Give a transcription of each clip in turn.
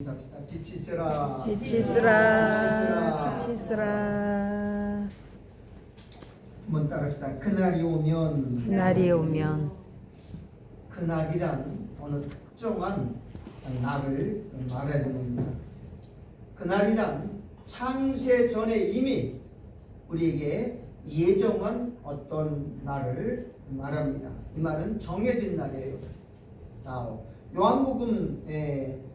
빛이 있으라. 빛이 있으라. 빛이 있으라. 한번 따라합시다. 그날이 오면. 그날이 오면. 그날이란 어느 특정한 날을 말하는 겁니다. 그날이란 창세 전에 이미 우리에게 예정한 어떤 날을 말합니다. 이 말은 정해진 날이에요. 자, 요한복음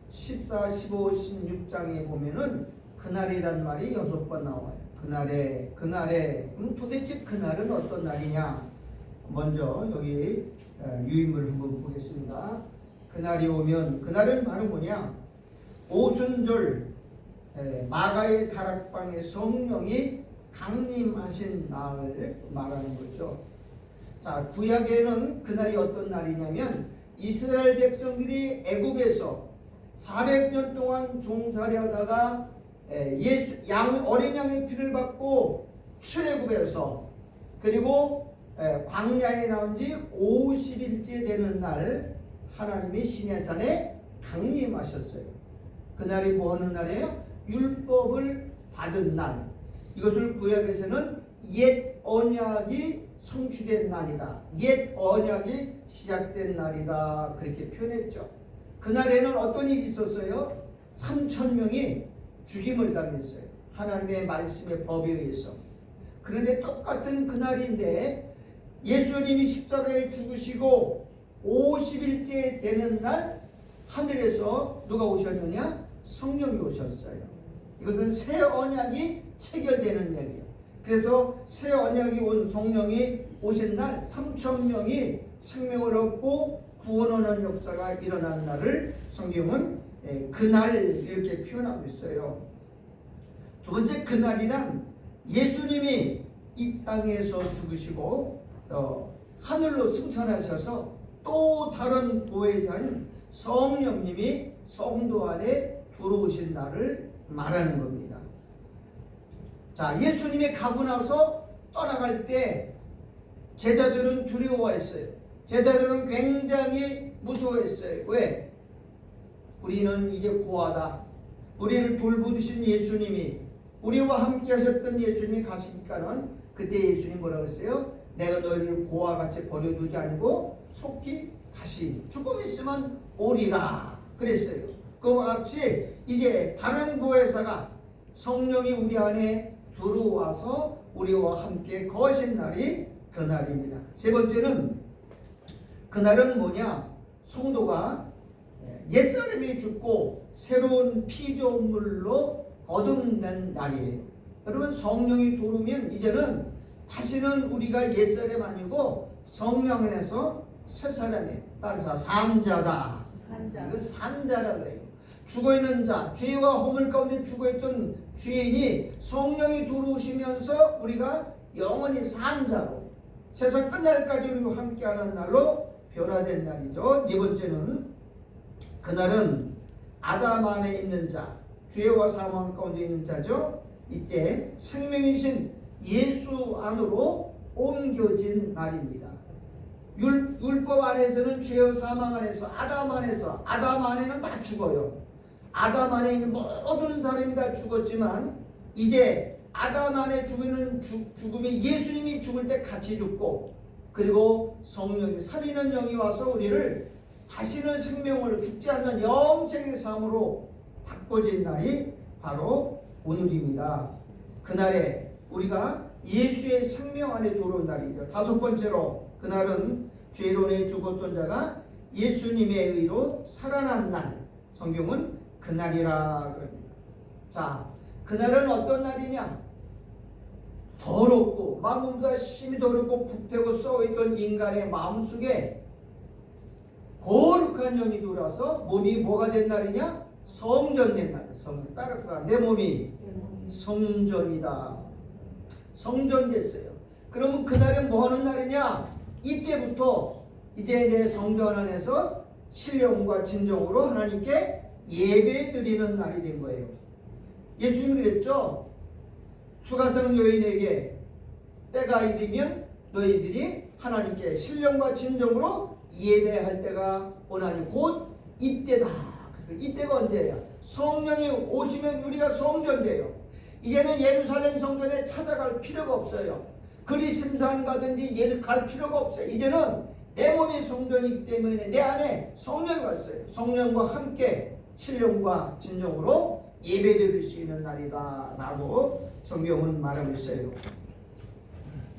14, 15, 16장에 보면은 그날이란 말이 6번 나와요. 그날에. 그럼 도대체 그날은 어떤 날이냐? 먼저 여기 유인물 한번 보겠습니다. 그날이 오면, 그날은 바로 뭐냐? 오순절 마가의 다락방에 성령이 강림하신 날을 말하는 거죠. 자, 구약에는 그날이 어떤 날이냐면 이스라엘 백성들이 애굽에서 400년 동안 종살이하다가 어린 양의 피를 받고 출애굽해서 그리고 광야에 나온 지 50일째 되는 날 하나님이 시내산에 강림하셨어요. 그날이 뭐 하는 날이에요? 율법을 받은 날. 이것을 구약에서는 옛 언약이 성취된 날이다. 옛 언약이 시작된 날이다. 그렇게 표현했죠. 그날에는 어떤 일이 있었어요? 3,000명이 죽임을 당했어요. 하나님의 말씀의 법에 의해서. 그런데 똑같은 그날인데 예수님이 십자가에 죽으시고 50일째 되는 날 하늘에서 누가 오셨느냐? 성령이 오셨어요. 이것은 새 언약이 체결되는 얘기예요. 그래서 새 언약이 온 성령이 오신 날 3,000명이 생명을 얻고 구원하는 역사가 일어난 날을 성경은 그날 이렇게 표현하고 있어요. 두 번째, 그날이란 예수님이 이 땅에서 죽으시고 하늘로 승천하셔서 또 다른 보혜사인 성령님이 성도 안에 들어오신 날을 말하는 겁니다. 자, 예수님이 가고 나서 떠나갈 때 제자들은 두려워했어요. 제자들은 굉장히 무서워했어요. 왜? 우리는 이제 고하다. 우리를 돌보시는 예수님이, 우리와 함께 하셨던 예수님이 가시니까는 그때 예수님 뭐라고 했어요? 내가 너희를 고와 같이 버려두지 않고 속히 다시 조금 있으면 오리라 그랬어요. 그와 같이 이제 다른 보혜사가 성령이 우리 안에 들어와서 우리와 함께 거하신 날이 그날입니다. 세 번째는 그날은 뭐냐? 성도가 옛사람이 죽고 새로운 피조물로 거듭난 날이에요. 여러분, 성령이 들어오면 이제는 다시는 우리가 옛사람 아니고 성령 안에서 새 사람이 따라서 산자다. 이건 산자라 그래요. 죽어있는 자, 죄와 허물 가운데 죽어있던 죄인이 성령이 들어오시면서 우리가 영원히 산 자로 세상 끝날까지 우리와 함께하는 날로 변화된 날이죠. 네 번째는 그날은 아담 안에 있는 자, 죄와 사망 가운데 있는 자죠. 이때 생명이신 예수 안으로 옮겨진 날입니다. 율법 안에서는 죄와 사망 안에서 아담 안에는 다 죽어요. 아담 안에 있는 모든 사람이 다 죽었지만 이제 아담 안에 죽는 죽음이 예수님이 죽을 때 같이 죽고 그리고 성령이 살리는 영이 와서 우리를 다시는 생명을 죽지 않는 영생의 삶으로 바꿔진 날이 바로 오늘입니다. 그날에 우리가 예수의 생명 안에 들어온 날이죠. 다섯 번째로 그날은 죄로 내 죽었던 자가 예수님의 의로 살아난 날. 성경은 그날이라 그럽니다. 자, 그날은 어떤 날이냐? 더럽고 마음보다 심히 더럽고 부패고 썩어있던 인간의 마음속에 거룩한 영이 들어와서 몸이 뭐가 된 날이냐? 성전된 날. 성전 따라서 내 몸이 성전이다. 성전됐어요. 그러면 그날은 뭐 하는 날이냐? 이때부터 이제 내 성전 안에서 신령과 진정으로 하나님께 예배 드리는 날이 된 거예요. 예수님이 그랬죠. 수가성 여인에게 때가 이르면 너희들이 하나님께 신령과 진정으로 예배할 때가 오나니 곧 이때다. 그래서 이때가 언제야? 성령이 오시면 우리가 성전돼요. 이제는 예루살렘 성전에 찾아갈 필요가 없어요. 그리심산 가든지 예를 갈 필요가 없어요. 이제는 내 몸이 성전이기 때문에 내 안에 성령이 왔어요. 성령과 함께 신령과 진정으로 예배드릴 수 있는 날이다 라고 성경은 말하고 있어요.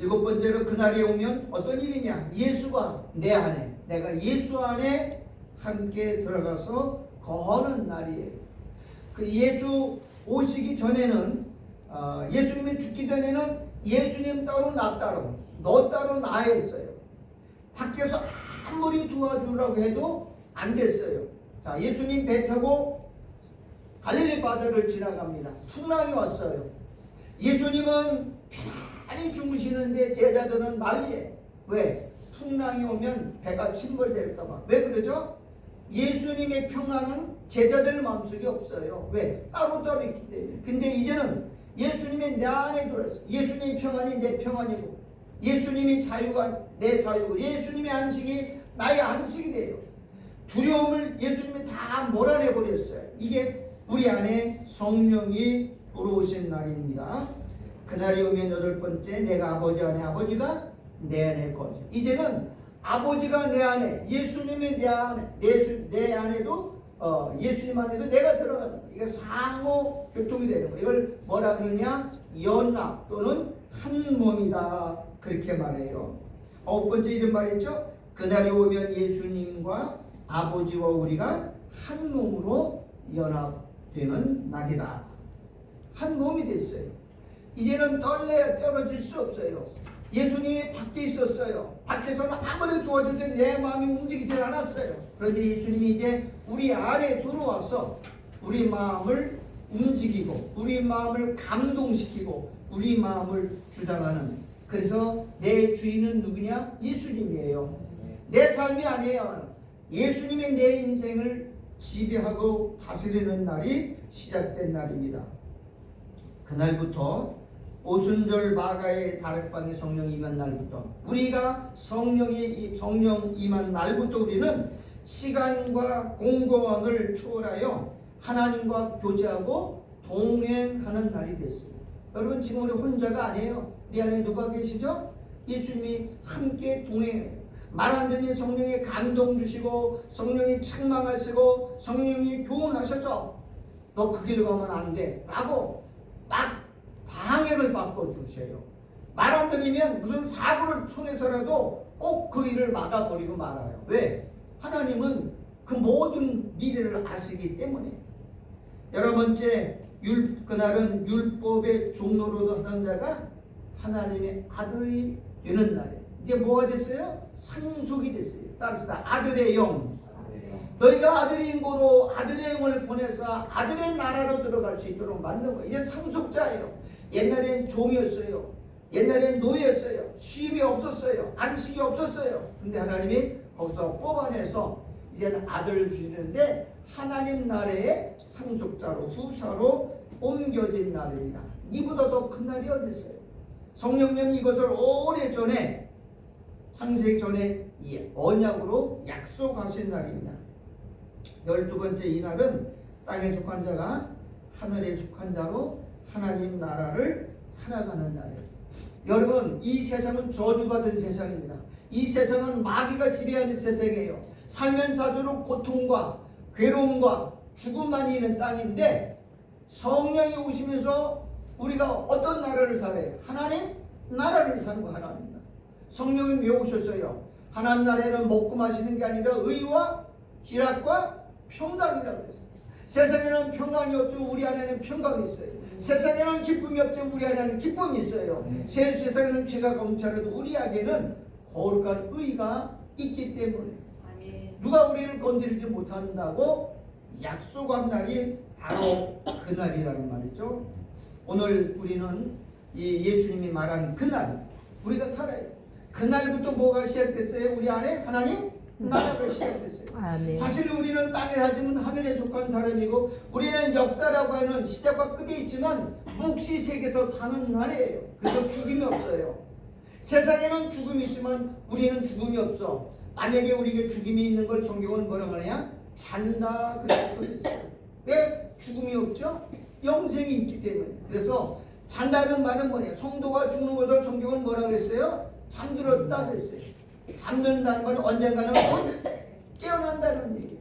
7번째로 그날이 오면 어떤 일이냐? 예수가 내 안에, 내가 예수 안에 함께 들어가서 거하는 날이에요. 그 예수 오시기 전에는 예수님이 죽기 전에는 예수님 따로 나 따로, 너 따로 나였어요. 밖에서 아무리 도와주려고 해도 안 됐어요. 자, 예수님 배 타고 갈릴리 바다를 지나갑니다. 풍랑이 왔어요. 예수님은 편안히 주무시는데 제자들은 난리에. 왜? 풍랑이 오면 배가 침몰될까 봐. 왜 그러죠? 예수님의 평안은 제자들 마음속에 없어요. 왜? 따로따로 있기 때문에. 근데 이제는 예수님이 내 안에 들어있어. 예수님의 평안이 내 평안이고, 예수님의 자유가 내 자유고, 예수님의 안식이 나의 안식이 돼요. 두려움을 예수님이 다 몰아내버렸어요. 이게 우리 안에 성령이 들어오신 날입니다. 그날이 오면 8번째, 내가 아버지 안에, 아버지가 내 안에 거주. 이제는 아버지가 내 안에, 예수님이 내 안에, 내 안에도 예수님 안에도 내가 들어가는 거예요. 이게 상호 교통이 되는 거예요. 이걸 뭐라 그러냐? 연합 또는 한 몸이다. 그렇게 말해요. 9번째 이런 말했죠. 그날이 오면 예수님과 아버지와 우리가 한 몸으로 연합되는 날이다. 한 몸이 됐어요. 이제는 떨어질 수 없어요. 예수님이 밖에 있었어요. 밖에서는 아무리 도와주든 내 마음이 움직이질 않았어요. 그런데 예수님이 이제 우리 안에 들어와서 우리 마음을 움직이고, 우리 마음을 감동시키고, 우리 마음을 주장하는. 그래서 내 주인은 누구냐? 예수님이에요. 내 삶이 아니에요. 예수님이 내 인생을 지배하고 다스리는 날이 시작된 날입니다. 그날부터 오순절 마가의 다락방에 성령이 임한 날부터, 우리가 성령 임한 날부터 우리는 시간과 공간을 초월하여 하나님과 교제하고 동행하는 날이 됐습니다. 여러분, 지금 우리 혼자가 아니에요. 우리 안에 누가 계시죠? 예수님이 함께 동행해요. 말 안 듣는 성령이 감동 주시고, 성령이 책망하시고, 성령이 교훈하셔서 너 그 길로 가면 안 돼 라고 막 방해를 바꿔주세요. 말 안 들으면 무슨 사고를 통해서라도 꼭 그 일을 막아버리고 말아요. 왜? 하나님은 그 모든 미래를 아시기 때문에. 11번째, 그날은 율법의 종로로 하던 자가 하나님의 아들이 되는 날이에요. 이제 뭐가 됐어요? 상속이 됐어요. 따릅시다. 아들의 영. 너희가 아들인 거로 아들의 영을 보내서 아들의 나라로 들어갈 수 있도록 만든 거예요. 이제 상속자예요. 옛날엔 종이었어요. 옛날엔 노예였어요. 쉼이 없었어요. 안식이 없었어요. 근데 하나님이 거기서 뽑아내서 이제는 아들을 주시는데 하나님 나라의 상속자로, 후사로 옮겨진 날입니다. 이보다 더 큰 날이 어디 있어요? 성령님이 이것을 오래전에, 창세기 전에 이 언약으로 약속하신 날입니다. 12번째 이 날은 땅에 속한 자가 하늘에 속한 자로 하나님 나라를 살아가는 날이에요. 여러분, 이 세상은 저주받은 세상입니다. 이 세상은 마귀가 지배하는 세상이에요. 살면 살수록 고통과 괴로움과 죽음만 있는 땅인데, 성령이 오시면서 우리가 어떤 나라를 살아요? 하나님 나라를 사는 거. 하나님 나라. 성령이 왜 오셨어요? 하나님 나라에는 먹고 마시는 게 아니라 의와 희락과 평강이라고 했어요. 세상에는 평강이 없지만 우리 안에는 평강이 있어요. 세상에는 기쁨이 없지만 우리 안에는 기쁨이 있어요. 세상에는 죄가 검찰해도 우리 안에는 거룩한 의가 있기 때문에 누가 우리를 건드리지 못한다고 약속한 날이 바로 그 날이라는 말이죠. 오늘 우리는 이 예수님이 말하는 그날 우리가 살아요. 그날부터 뭐가 시작됐어요? 우리 안에 하나님 나라가 시작됐어요. 아멘. 사실 우리는 땅에 살지만 하늘에 속한 사람이고, 우리는 역사라고 하는 시작과 끝에 있지만 묵시 세계에서 사는 날이에요. 그래서 죽음이 없어요. 세상에는 죽음이 있지만 우리는 죽음이 없어. 만약에 우리에게 죽음이 있는 걸 성경은 뭐라고 하냐? 잔다 그렇게 표현했어요. 왜? 죽음이 없죠? 영생이 있기 때문에. 그래서 잔다는 말은 뭐냐? 성도가 죽는 것을 성경은 뭐라 그랬어요? 잠들었다 그랬어요. 잠든다는 말은 언젠가는 곧 깨어난다는 얘기예요.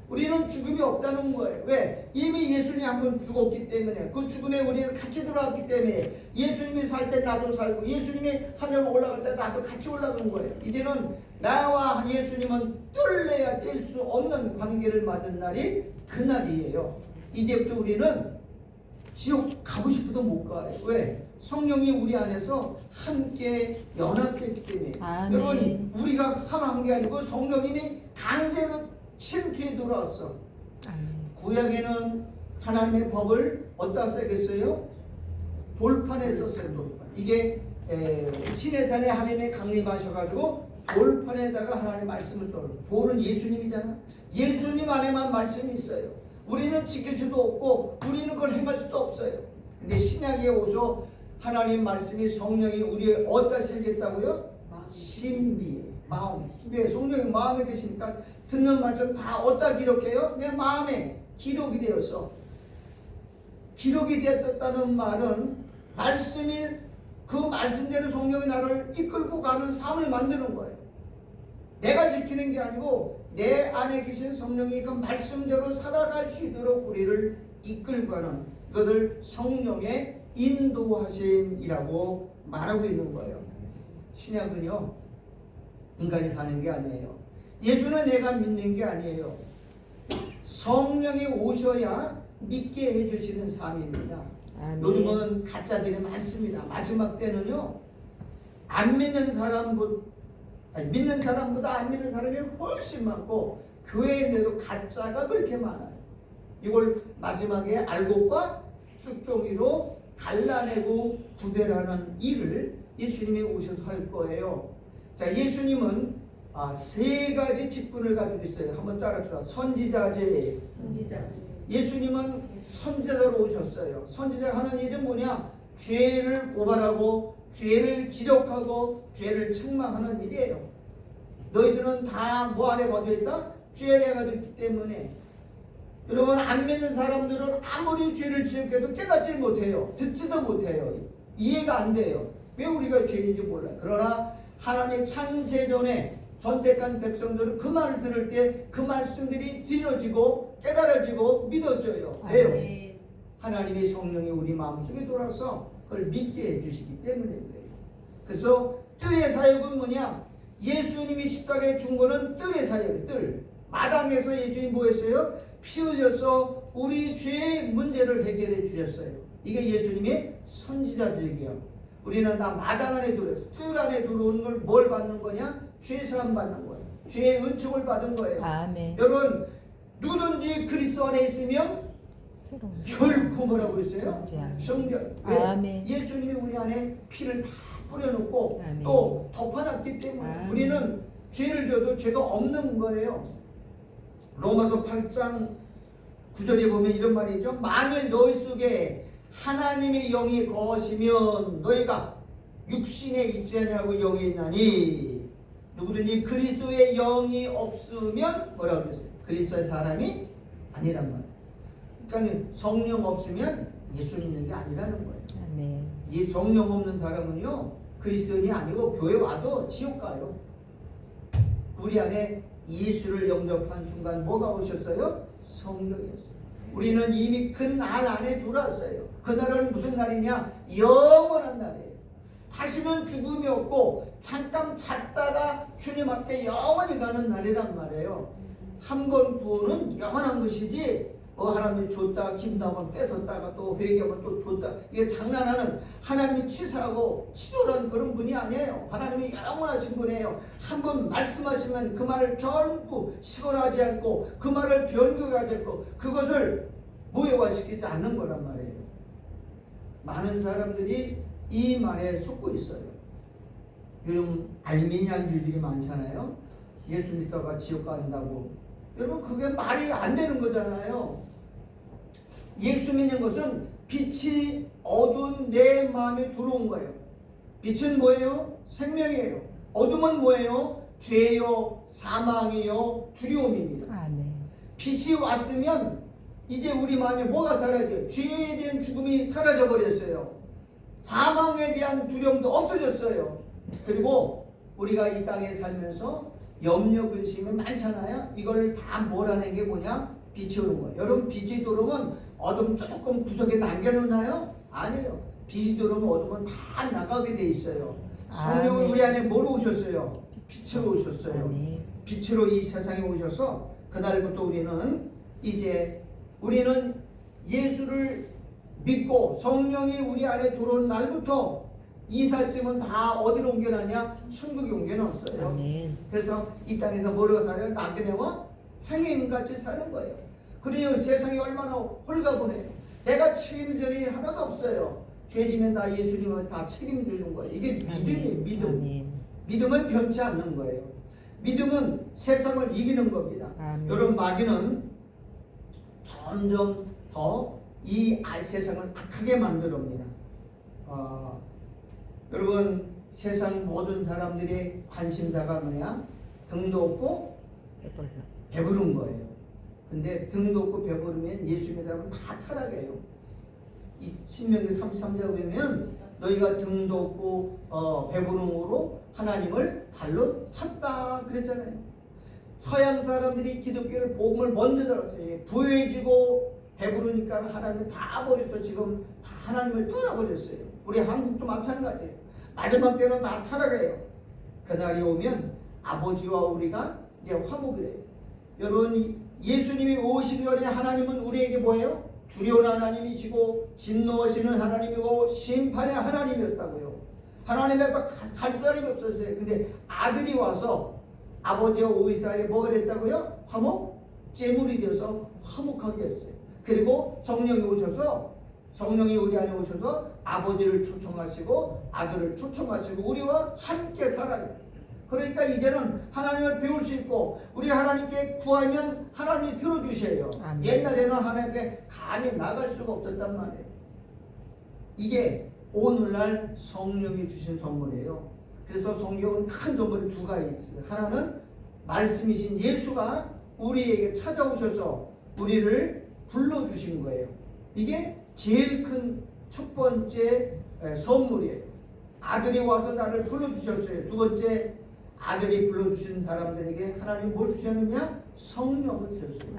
우리는 죽음이 없다는 거예요. 왜? 이미 예수님이 한번 죽었기 때문에, 그 죽음에 우리가 같이 들어왔기 때문에, 예수님이 살 때 나도 살고 예수님이 하늘로 올라갈 때 나도 같이 올라가는 거예요. 이제는 나와 예수님은 뗄래야 뗄 수 없는 관계를 맺은 날이 그날이에요. 이제부터 우리는 지옥 가고 싶어도 못 가요. 왜? 성령이 우리 안에서 함께 연합됐기 때문에. 아멘. 여러분, 우리가 함한 게 아니고 성령님이 강제로 침투에 들어왔어. 아멘. 구약에는 하나님의 법을 어디다 써야겠어요? 돌판에 썼어요. 돌판. 이게 시내산에 하나님이 강림하셔가지고 돌판에다가 하나님의 말씀을 써요. 돌은 예수님이잖아. 예수님 안에만 말씀이 있어요. 우리는 지킬 수도 없고 우리는 그걸 행할 수도 없어요. 근데 신약에 오서 하나님 말씀이 성령이 우리의 어디다 실겠다고요? 신비에, 마음. 왜? 성령이 마음에 계시니까 듣는 말씀 다 어디다 기록해요? 내 마음에 기록이 되어서. 기록이 되었다는 말은 말씀이 그 말씀대로 성령이 나를 이끌고 가는 삶을 만드는 거예요. 내가 지키는 게 아니고 내 안에 계신 성령이 그 말씀대로 살아갈 수 있도록 우리를 이끌고 가는, 이것을 성령의 인도하심이라고 말하고 있는 거예요. 신약은요, 인간이 사는 게 아니에요. 예수는 내가 믿는 게 아니에요. 성령이 오셔야 믿게 해주시는 삶입니다. 아멘. 요즘은 가짜들이 많습니다. 마지막 때는요, 안 믿는 사람보다 믿는 사람보다 안 믿는 사람이 훨씬 많고, 교회에도 가짜가 그렇게 많아요. 이걸 마지막에 알곡과 쭉종이로 갈라내고 구별하는 일을 예수님이 오셔서 할 거예요. 자, 예수님은 세 가지 직분을 가지고 있어요. 한번 따라합시다. 선지자제. 예수님은 선지자로 오셨어요. 선지자가 하는 일은 뭐냐? 죄를 고발하고 죄를 지적하고 죄를 책망하는 일이에요. 너희들은 다 뭐 안에 거져 있다? 죄 안에 거져 있기 때문에. 여러분, 안 믿는 사람들은 아무리 죄를 지적해도 깨닫지 못해요. 듣지도 못해요. 이해가 안 돼요. 왜 우리가 죄인지 몰라요. 그러나 하나님의 창세전에 선택한 백성들은 그 말을 들을 때 그 말씀들이 들어지고 깨달아지고 믿어져요. 왜요? 하나님의 성령이 우리 마음속에 돌아서 그걸 믿게 해주시기 때문에 그래요. 그래서 뜰의 사역은 뭐냐? 예수님이 십자가에 죽은 거는 뜰의 사역이에요. 뜰. 마당에서 예수님이 뭐 했어요? 피 흘려서 우리 죄의 문제를 해결해 주셨어요. 이게 예수님의 선지자직이에요. 우리는 다 마당 안에 들어서 뜰 안에 들어오는 걸 뭘 받는 거냐? 죄사함 받는 거예요. 죄의 은총을 받은 거예요. 아멘. 여러분, 누구든지 그리스도 안에 있으면 결코 뭐라고 했어요? 성결. 아멘. 예수님이 우리 안에 피를 다 뿌려놓고 아멘. 또 덮어놨기 때문에 아멘. 우리는 죄를 져도 죄가 없는 거예요. 로마서 8장 9절에 보면 이런 말이 있죠. 만일 너희 속에 하나님의 영이 거하시면 너희가 육신에 있지 아니하고 영에 있나니, 누구든지 그리스도의 영이 없으면 뭐라고 그랬어요? 그리스도의 사람이 아니란 말이에요. 그러니까 성령 없으면 예수 믿는 게 아니라는 거예요. 아멘. 이 성령 없는 사람은요, 그리스도인이 아니고 교회 와도 지옥 가요. 우리 안에 예수를 영접한 순간 뭐가 오셨어요? 성령이었어요. 우리는 이미 그 날 안에 들어왔어요. 그날은 무슨 날이냐? 영원한 날이에요. 다시는 죽음이 없고 잠깐 잤다가 주님 앞에 영원히 가는 날이란 말이에요. 한 번 구원은 영원한 것이지 하나님이 줬다가 김다만 뺏었다가 또 회개하면 또 줬다, 이게 장난하는, 하나님이 치사하고 치졸한 그런 분이 아니에요. 하나님이 영원하신 분이에요. 한 번 말씀하시면 그 말을 전부 시건하지 않고 그 말을 변경하지 않고 그것을 무효화시키지 않는 거란 말이에요. 많은 사람들이 이 말에 속고 있어요. 요즘 알미니안주의들이 많잖아요. 예수 믿다가 지옥 간다고. 여러분, 그게 말이 안 되는 거잖아요. 예수 믿는 것은 빛이 어두운 내 마음에 들어온 거예요. 빛은 뭐예요? 생명이에요. 어둠은 뭐예요? 죄요, 사망이요, 두려움입니다. 아멘. 빛이 왔으면 이제 우리 마음에 뭐가 사라져요? 죄에 대한 죽음이 사라져 버렸어요. 사망에 대한 두려움도 없어졌어요. 그리고 우리가 이 땅에 살면서 염려 근심이 많잖아요. 이걸 다 몰아낸 게 뭐냐? 빛이 오는 거예요. 여러분, 빛이 들어오면 어둠 조금 구석에 남겨놓나요? 아니에요. 빛이 들어오면 어둠은 다 나가게 돼 있어요. 성령은 우리 안에 뭐로 오셨어요? 빛으로 오셨어요. 빛으로 이 세상에 오셔서 그날부터 우리는 예수를 믿고 성령이 우리 안에 들어온 날부터 이삿짐은 다 어디로 옮겨놨냐? 천국에 옮겨놨어요. 아멘. 그래서 이 땅에서 뭐로 살아요? 나그네와 행인같이 사는 거예요. 그래요. 세상이 얼마나 홀가분해요. 내가 책임질 일이 하나도 없어요. 죄지면 다 예수님은 다 책임지는 거예요. 이게 믿음이에요. 믿음. 아멘. 믿음은 변치 않는 거예요. 믿음은 세상을 이기는 겁니다. 아멘. 여러분, 마귀는 점점 더 이 세상을 악하게 만들어옵니다. 여러분, 세상 모든 사람들의 관심사가 뭐냐? 등도 없고 배부른 거예요. 근데 등도 없고 배부르면 예수 믿으면 다 타락해요. 이 신명기 33장 보면 너희가 등도 없고 배부름으로 하나님을 발로 찼다 그랬잖아요. 서양 사람들이 기독교를 복음을 먼저 들었어요. 부해지고 배부르니까 하나님을 다 버렸고 지금 다 하나님을 떠나버렸어요. 우리 한국도 마찬가지예요. 마지막 때는 다 타락해요. 그날이 오면 아버지와 우리가 이제 화목이 돼요. 여러분, 예수님이 오시기 전에 하나님은 우리에게 뭐예요? 두려운 하나님이시고 진노하시는 하나님이고 심판의 하나님이었다고요. 하나님 앞에 갈 사람이 없었어요. 근데 아들이 와서 아버지와 우리 사이에 뭐가 됐다고요? 화목? 제물이 되어서 화목하게 했어요. 그리고 성령이 우리 안에 오셔서 아버지를 초청하시고 아들을 초청하시고 우리와 함께 살아요. 그러니까 이제는 하나님을 배울 수 있고 우리 하나님께 구하면 하나님이 들어주셔요. 아멘. 옛날에는 하나님께 감히 나갈 수가 없었단 말이에요. 이게 오늘날 성령이 주신 선물이에요. 그래서 성경은 큰 선물이 두 가지 있어요. 하나는 말씀이신 예수가 우리에게 찾아오셔서 우리를 불러주신 거예요. 이게 제일 큰 첫 번째 선물이에요. 아들이 와서 나를 불러주셨어요. 두 번째, 아들이 불러주신 사람들에게 하나님 뭘 주셨느냐? 성령을 주셨어요.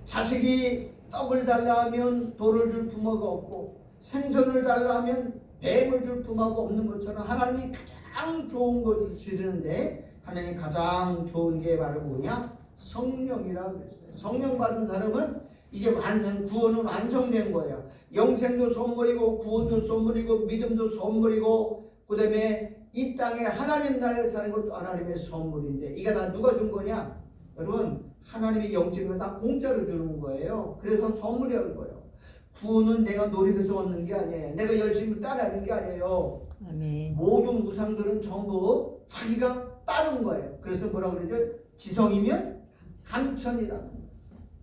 자식이 떡을 달라 하면 돌을 줄 부모가 없고 생선을 달라 하면 뱀을 줄 부모가 없는 것처럼 하나님이 가장 좋은 것을 주시는데 하나님 가장 좋은 게 바로 뭐냐? 성령이라고 그랬어요. 성령 받은 사람은 이제 구원은 완성된 거예요. 영생도 선물이고 구원도 선물이고 믿음도 선물이고 그 다음에 이 땅에 하나님 나라에 사는 것도 하나님의 선물인데 이게 다 누가 준 거냐? 여러분, 하나님의 영적인 건 다 공짜로 주는 거예요. 그래서 선물이라는 거예요. 구원은 내가 노력해서 얻는 게 아니에요. 내가 열심히 따라하는 게 아니에요. 아멘. 모든 우상들은 전부 자기가 따른 거예요. 그래서 뭐라고 그러죠? 지성이면 감천이라는 거예요.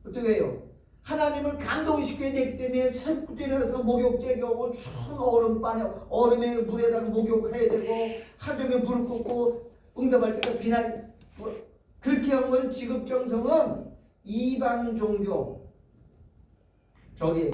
어떻게 해요? 하나님을 감동시켜야 되기 때문에 새벽부터 일어나서 목욕제게 오고 추운 얼음에 물에다가 목욕해야 되고 하루 종일 무릎 꿇고 응답할 때가 비난 그렇게 한 거는 지급정성은 이방 종교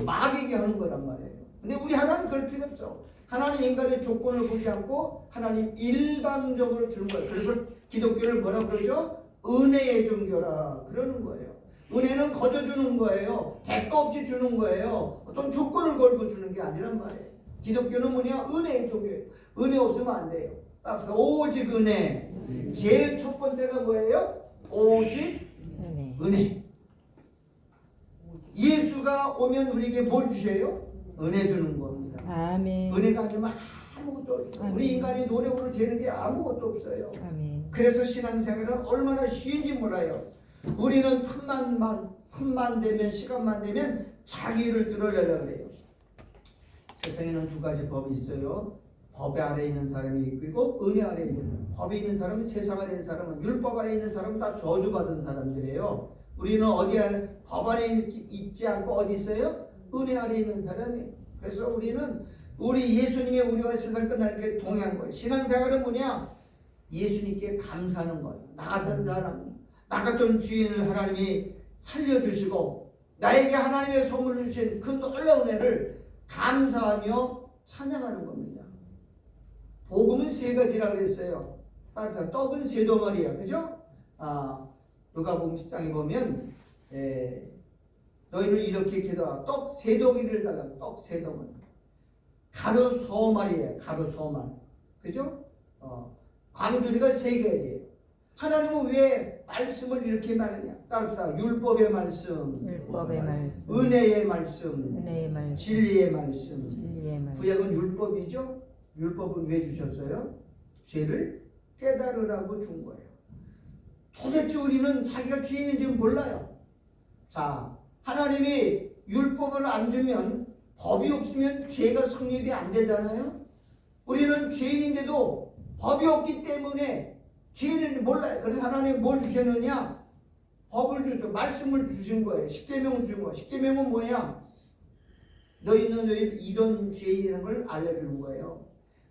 마귀에게 하는 거란 말이에요. 근데 우리 하나님 그럴 필요 없어. 하나님 인간의 조건을 보지 않고 하나님 일방적으로 주는 거예요. 그래서 기독교를 뭐라 그러죠? 은혜의 종교라 그러는 거예요. 은혜는 거저 주는 거예요. 대가 없이 주는 거예요. 어떤 조건을 걸고 주는 게 아니란 말이에요. 기독교는 뭐냐? 은혜의 종교예요. 은혜 없으면 안 돼요. 따라서 오직 은혜. 제일 첫 번째가 뭐예요? 오직 은혜. 예수가 오면 우리에게 뭘 주셔요? 은혜 주는 겁니다. 아멘. 은혜가 아니면 아무것도 없어요. 우리 인간이 노력으로 되는 게 아무것도 없어요. 아멘. 그래서 신앙생활은 얼마나 쉬운지 몰라요. 우리는 틈만 되면 시간만 되면 자기를 뚫으려고 그래요. 세상에는 두 가지 법이 있어요. 법 아래에 있는 사람이 있고 은혜 아래에 있는 사람. 법에 있는 사람은 세상 아래에 있는 사람은 율법 아래에 있는 사람은 다 저주받은 사람들이에요. 우리는 어디 안에 법 아래에 있지 않고 어디 있어요? 은혜 아래에 있는 사람이에요. 그래서 우리는 우리 예수님의 우리와 세상 끝날게 동행한 거예요. 신앙생활은 뭐냐? 예수님께 감사하는 거예요. 나 같은 사람 나 같은 주인을 하나님이 살려주시고 나에게 하나님의 선물을 주신 그 놀라운 은혜를 감사하며 찬양하는 겁니다. 복음은 세 가지라고 그랬어요. 떡은 세 덩어리야, 그죠? 누가복음 10장에 보면 너희는 이렇게 기도하라. 떡 세 덩이를 달라. 떡 세 덩어리. 가루 소말이에요. 가루 소말, 그죠? 광주리가 세 개예요. 하나님은 왜 말씀을 이렇게 말하냐? 따르다 율법의 말씀, 율법의 말씀, 은혜의 말씀, 은혜의 말씀, 진리의 말씀. 진리의 말씀. 구약은 율법이죠. 율법은 왜 주셨어요? 죄를 깨달으라고 준 거예요. 도대체 우리는 자기가 죄인인지 몰라요. 자, 하나님이 율법을 안 주면, 법이 없으면 죄가 성립이 안 되잖아요. 우리는 죄인인데도 법이 없기 때문에 죄인인지 몰라요. 그래서 하나님이 뭘 주셨느냐? 법을 주셔서 말씀을 주신 거예요. 십계명을 준 거예요. 십계명은 뭐야? 너희는 이런 죄인이라는 걸 알려주는 거예요.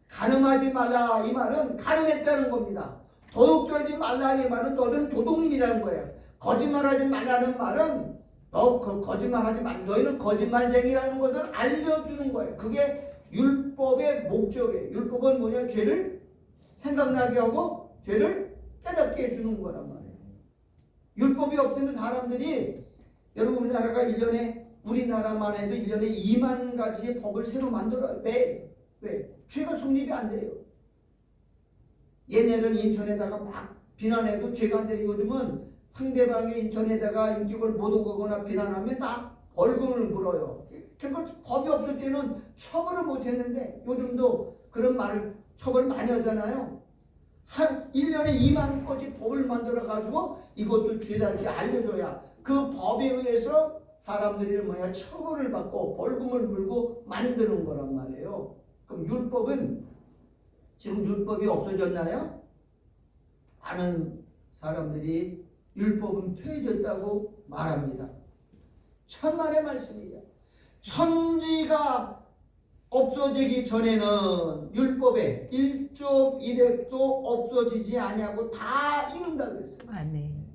간음하지 말라, 이 말은 간음했다는 겁니다. 도둑질하지 말라, 이 말은 너희는 도둑님이라는 거예요. 거짓말하지 말라는 말은 거짓말하지 말, 너희는 거짓말쟁이라는 것을 알려주는 거예요. 그게 율법의 목적이에요. 율법은 뭐냐? 죄를 생각나게 하고 죄를 깨닫게 해주는 거란 말이에요. 율법이 없으면 사람들이, 여러분 우리나라가 1년에, 우리나라만 해도 1년에 2만 가지의 법을 새로 만들어요. 왜? 죄가 성립이 안 돼요. 얘네는 인터넷에다가 막 비난해도 죄가 안 돼요. 요즘은 상대방의 인터넷에다가 인격을 못 오거나 비난하면 다 벌금을 물어요. 그러니까 법이 없을 때는 처벌을 못 했는데 요즘도 그런 말을 처벌 많이 하잖아요. 한 1년에 2만 건의 법을 만들어 가지고 이것도 죄다 이렇게 알려줘야 그 법에 의해서 사람들이 뭐야 처벌을 받고 벌금을 물고 만드는 거란 말이에요. 그럼 율법은, 지금 율법이 없어졌나요? 많은 사람들이 율법은 폐해졌다고 말합니다. 천만의 말씀이에요. 천지가 없어지기 전에는 율법에 1조 1획도 없어지지 아니하고 다 이룬다고 했어요. 아멘.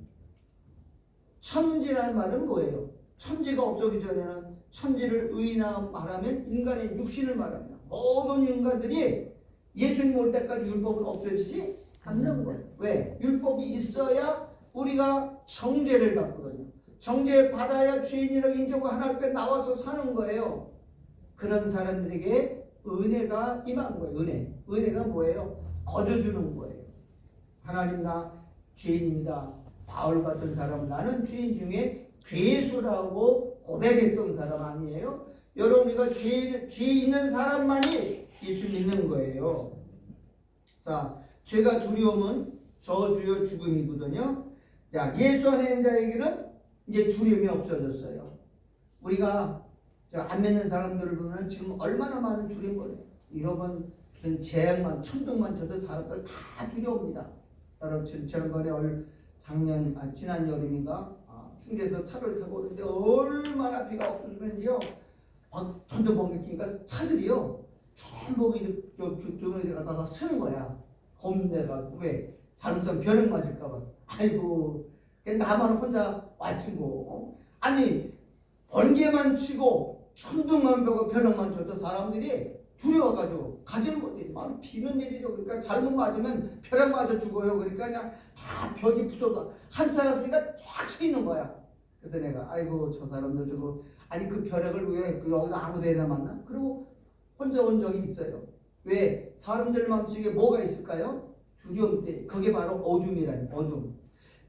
천지라는 말은 뭐예요? 천지가 없어지기 전에는 천지를 의인하고 말하면 인간의 육신을 말합니다. 모든 인간들이 예수님 올 때까지 율법은 없어지지 않는 거예요. 왜? 율법이 있어야 우리가 정죄를 받거든요. 정죄 받아야 죄인이라고 인정하고 하나님 앞에 나와서 사는 거예요. 그런 사람들에게 은혜가 임한 거예요. 은혜가 뭐예요? 거저주는 거예요. 하나님 나 죄인입니다. 바울 같은 사람, 나는 죄인 중에 괴수라고 고백했던 사람 아니에요? 여러분, 우리가 죄 있는 사람만이 예수 믿는 거예요. 자, 죄가 두려움은 저주요 죽음이거든요. 자, 예수 안에 있는 자에게는 이제 두려움이 없어졌어요. 우리가 안 믿는 사람들을 보면 지금 얼마나 많은 두려운 거예요. 여러분, 재앙만, 천둥만 쳐도 사람들 다 두려웁니다. 여러분, 지난번에 지난 여름인가 충주에서 차를 타고 오는데 얼마나 비가 없으면요, 천둥 번개 끼니까 차들이요 전부 주둥이에 갖다가 쓰는 거야. 겁내가. 왜? 잘못하면 벼락 맞을까봐. 아이고, 나만 혼자 왔지 뭐. 아니, 번개만 치고 천둥만 벼고 벼락만 쳐도 사람들이 두려워가지고 가지를 못해. 막 비는 일이죠. 그러니까 잘못 맞으면 벼락 맞아 죽어요. 그러니까 그냥 다 벽이 붙어가 한 차가 서니까 쫙 서 있는 거야. 그래서 내가 아이고 저 사람들 저거, 아니 그 벼락을 왜 여기다 아무데나 만나? 그리고 혼자 온 적이 있어요. 왜? 사람들 마음속에 뭐가 있을까요? 두려움 때. 그게 바로 어둠이라니. 어둠.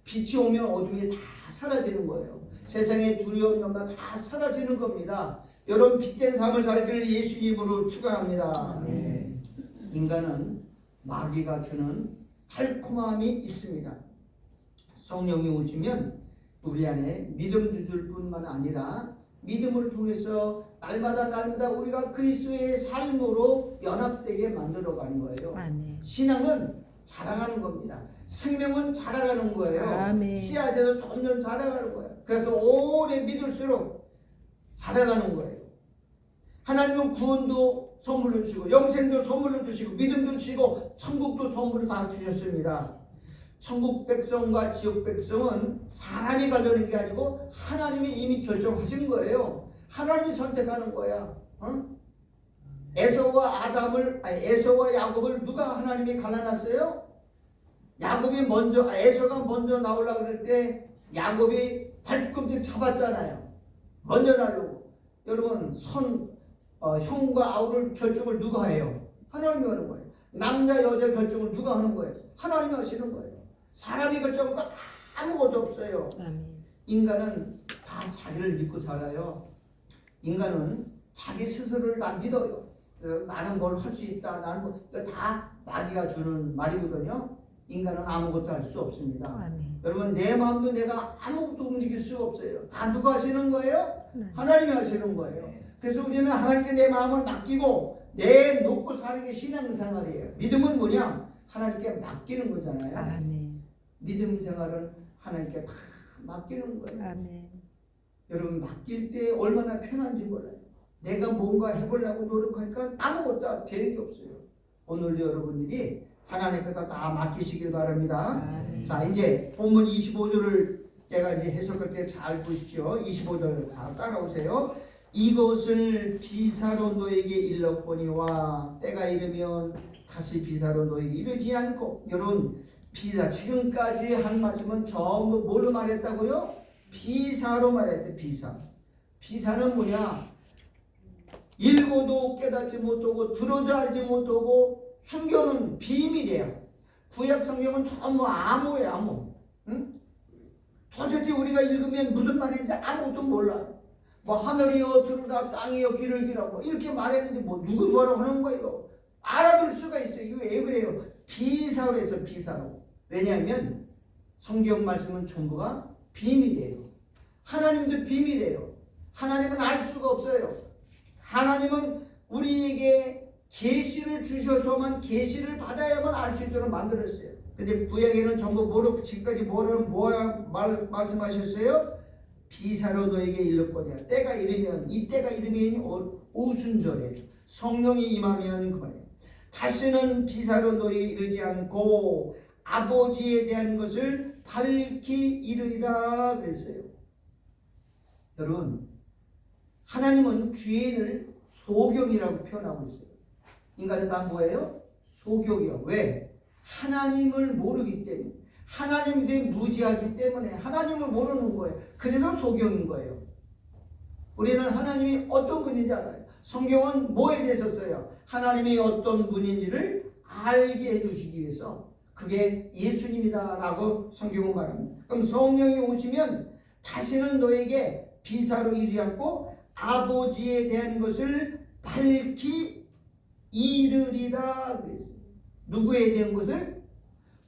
빛이 오면 어둠이 다 사라지는 거예요. 세상의 두려움, 염려 다 사라지는 겁니다. 여러분, 빛된 삶을 살기를 예수 이름으로 축원합니다. 네. 인간은 마귀가 주는 달콤함이 있습니다. 성령이 오시면 우리 안에 믿음 주실 뿐만 아니라 믿음을 통해서 날마다 우리가 그리스도의 삶으로 연합되게 만들어가는 거예요. 아멘. 신앙은 자라가는 겁니다. 생명은 자라가는 거예요. 아멘. 씨앗에서 점점 자라가는 거예요. 그래서 오래 믿을수록 자라가는 거예요. 하나님은 구원도 선물로 주시고 영생도 선물로 주시고 믿음도 주시고 천국도 선물로 다 주셨습니다. 천국 백성과 지옥 백성은 사람이 가려는 게 아니고 하나님이 이미 결정하신 거예요. 하나님이 선택하는 거야. 에서와 야곱을 누가 하나님이 갈라놨어요? 에서가 먼저 나오려고 그럴 때 야곱이 발꿈치 잡았잖아요. 먼저 나려고. 여러분 형과 아우를 결정을 누가 해요? 하나님이 하는 거예요. 남자 여자 결정을 누가 하는 거예요? 하나님이 하시는 거예요. 사람이 결정한 거 아무것도 없어요. 아멘. 인간은 다 자기를 믿고 살아요. 인간은 자기 스스로를 다 믿어요. 나는 뭘 할 수 있다. 이거 다 마귀가 주는 말이거든요. 인간은 아무것도 할 수 없습니다. 아멘. 여러분 내 마음도 내가 아무것도 움직일 수가 없어요. 다 누가 하시는 거예요? 네. 하나님이 하시는 거예요. 그래서 우리는 하나님께 내 마음을 맡기고 내놓고 사는 게 신앙생활이에요. 믿음은 뭐냐? 하나님께 맡기는 거잖아요. 아멘. 믿음 생활은 하나님께 다 맡기는 거예요. 아멘. 여러분 맡길 때 얼마나 편한지 몰라요. 내가 뭔가 해보려고 노력하니까 아무것도 되는 게 없어요. 오늘도 여러분들이 하나님께다 다 맡기시길 바랍니다. 아멘. 자, 이제 본문 25절을 제가 이제 해석할 때 잘 보십시오. 25절 다 따라오세요. 이것을 비사로 너에게 일렀거니와 때가 이르면 다시 비사로 너에게 이르지 않고. 여러분 비사 지금까지 한 말씀은 전부 뭘로 말했다고요? 비사로 말했대. 비사는 뭐냐? 읽어도 깨닫지 못하고 들어도 알지 못하고 숨겨놓은 비밀이에요. 구약 성경은 전부 암호예요. 암호. 응? 도대체 우리가 읽으면 무슨 말인지 아무것도 몰라. 뭐 하늘이여 들으라 땅이여 귀를 기라 뭐 이렇게 말했는데 뭐 누구 뭐라고 하는 거예요. 알아들 수가 있어요. 이거 왜 그래요? 비사로 해서 비사로. 왜냐하면 성경 말씀은 전부가 비밀이에요. 하나님도 비밀이에요. 하나님은 알 수가 없어요. 하나님은 우리에게 계시를 주셔서만 계시를 받아야만 알 수 있도록 만들었어요. 근데 구약에는 전부 뭐로 지금까지 뭐라 말씀하셨어요? 비사로 너에게 일렀거니와 때가 이르면 이 때가 이르면 오순절에 성령이 임하면 그만이에요. 다시는 비사로 너에게 이르지 않고 아버지에 대한 것을 밝히 이르리라 그랬어요. 여러분 하나님은 죄인을 소경이라고 표현하고 있어요. 인간은 다 뭐예요? 소경이요. 왜? 하나님을 모르기 때문에, 하나님에 대해 무지하기 때문에 하나님을 모르는 거예요. 그래서 소경인 거예요. 우리는 하나님이 어떤 분인지 알아요. 성경은 뭐에 대해서 써요? 하나님이 어떤 분인지를 알게 해주시기 위해서. 그게 예수님이다 라고 성경은 말합니다. 그럼 성령이 오시면 다시는 너에게 비사로 이르지 않고 아버지에 대한 것을 밝히 이르리라 그랬어요. 누구에 대한 것을?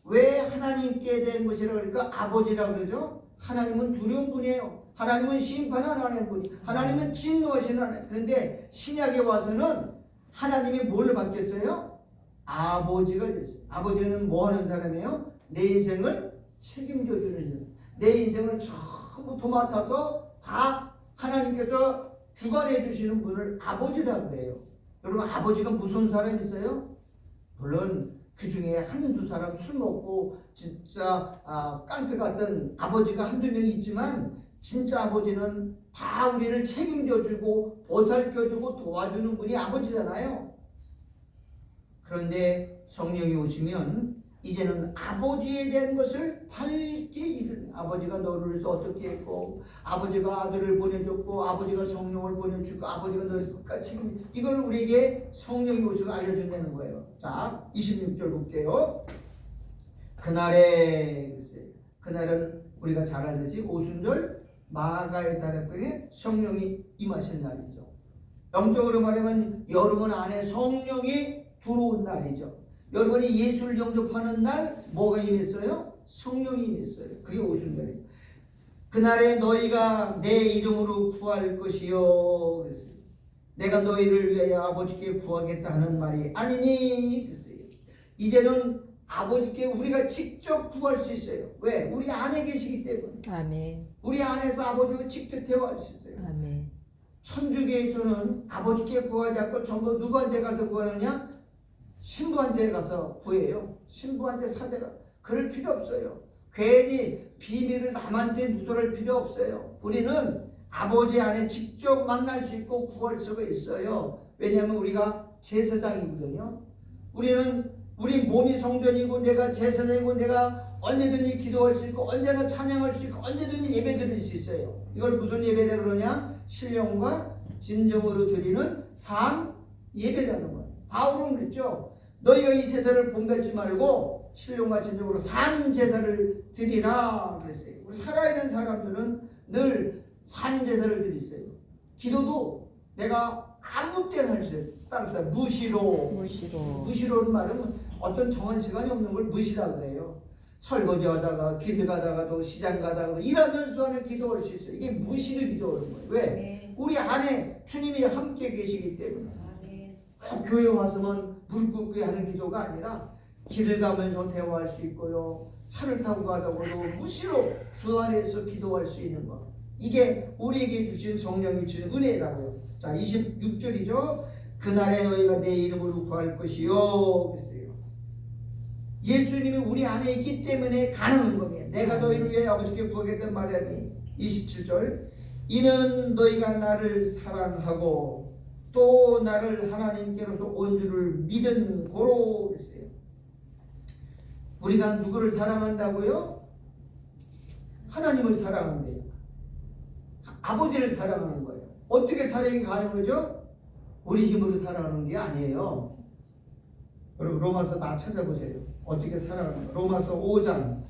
왜 하나님께 대한 것이라고 그러니까 아버지라고 그러죠? 하나님은 두려운 분이에요. 하나님은 심판하는 분이, 하나님은 진노하시는 하나님. 그런데 신약에 와서는 하나님이 뭘 바뀌었어요? 아버지가 됐어요. 아버지는 뭐 하는 사람이에요? 내 인생을 책임져 주는 사람. 내 인생을 전부 도맡아서 다 하나님께서 주관해 주시는 분을 아버지라고 그래요. 여러분 아버지가 무슨 사람 있어요? 물론 그 중에 한두 사람 술 먹고 진짜 깡패 같은 아버지가 한두 명 있지만 진짜 아버지는 다 우리를 책임져 주고 보살펴 주고 도와주는 분이 아버지잖아요. 그런데 성령이 오시면 이제는 아버지에 대한 것을 밝게 이르는, 아버지가 너를 위해서 어떻게 했고 아버지가 아들을 보내줬고 아버지가 성령을 보내주고 아버지가 너를 끝까지 책임, 이걸 우리에게 성령이 오셔서 알려준다는 거예요. 자 26절 볼게요. 그날은 우리가 잘 알듯이 오순절 마가의 달에 성령이 임하신 날이죠. 영적으로 말하면 여러분 안에 성령이 들어온 날이죠. 여러분이 예수를 영접하는 날 뭐가 임했어요? 성령이 임했어요. 그게 오순절이에요. 그날에 너희가 내 이름으로 구할 것이요 그랬어요. 내가 너희를 위하여 아버지께 구하겠다 하는 말이 아니니 그랬어요. 이제는 아버지께 우리가 직접 구할 수 있어요. 왜? 우리 안에 계시기 때문에. 아멘. 우리 안에서 아버지와 직접 대화할 수 있어요. 아멘. 천주교에서는 아버지께 구하지 않고 전부 누구한테 가서 구하느냐? 신부한테 가서 구해요. 신부한테 사대가. 그럴 필요 없어요. 괜히 비밀을 남한테 누설할 필요 없어요. 우리는 아버지 안에 직접 만날 수 있고 구할 수가 있어요. 왜냐하면 우리가 제사장이거든요. 우리 몸이 성전이고 내가 제사장이고 내가 언제든지 기도할 수 있고 언제나 찬양할 수 있고 언제든지 예배 드릴 수 있어요. 이걸 무슨 예배라 그러냐? 신령과 진정으로 드리는 산 예배라는 거예요. 바울은 그랬죠. 너희가 이 세대를 본받지 말고 신령과 진정으로 산 제사를 드리라 그랬어요. 우리 살아있는 사람들은 늘 산 제사를 드리세요. 기도도 내가 아무 때나 할 수 있어요. 따뜻하 무시로는 말은 어떤 정한 시간이 없는 걸 무시라 그래요. 설거지 하다가 길 가다가도 시장 가다가도 일하면서 하는 기도할 수 있어요. 이게 무시를 기도하는 거예요. 왜? 네. 우리 안에 주님이 함께 계시기 때문에. 네. 교회 와서만 무릎 꿇고 하는 기도가 아니라 길을 가면서 대화할 수 있고요. 차를 타고 가다가도 무시로 주 안에서 기도할 수 있는 것. 이게 우리에게 주신 성령이 주신 은혜라고요. 자, 26절이죠. 그날에 너희가 내 이름으로 구할 것이요. 그랬어요. 예수님이 우리 안에 있기 때문에 가능한 겁니다. 내가 너희를 위해 아버지께 구하겠다는 말이 아니. 27절. 이는 너희가 나를 사랑하고 또 나를 하나님께로서 온 줄을 믿은 고로 그랬어요. 우리가 누구를 사랑한다고요? 하나님을 사랑한대요. 아버지를 사랑하는 거예요. 어떻게 사랑이 가는 거죠? 우리 힘으로 사랑하는 게 아니에요. 여러분 로마서 다 찾아보세요. 어떻게 사랑하는 거예요? 로마서 5장.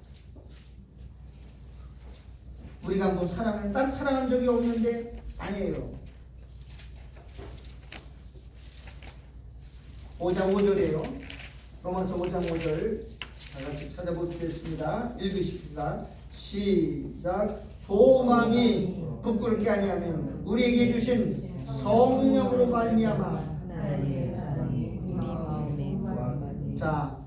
우리가 뭐 딱 사랑한 적이 없는데 아니에요. 5장 5절이에요. 로마서 5장 5절 다 같이 찾아보겠습니다. 읽으십시다. 시작. 소망이 부끄럽게 아니하면 우리에게 주신 성령으로 말미암아. 자,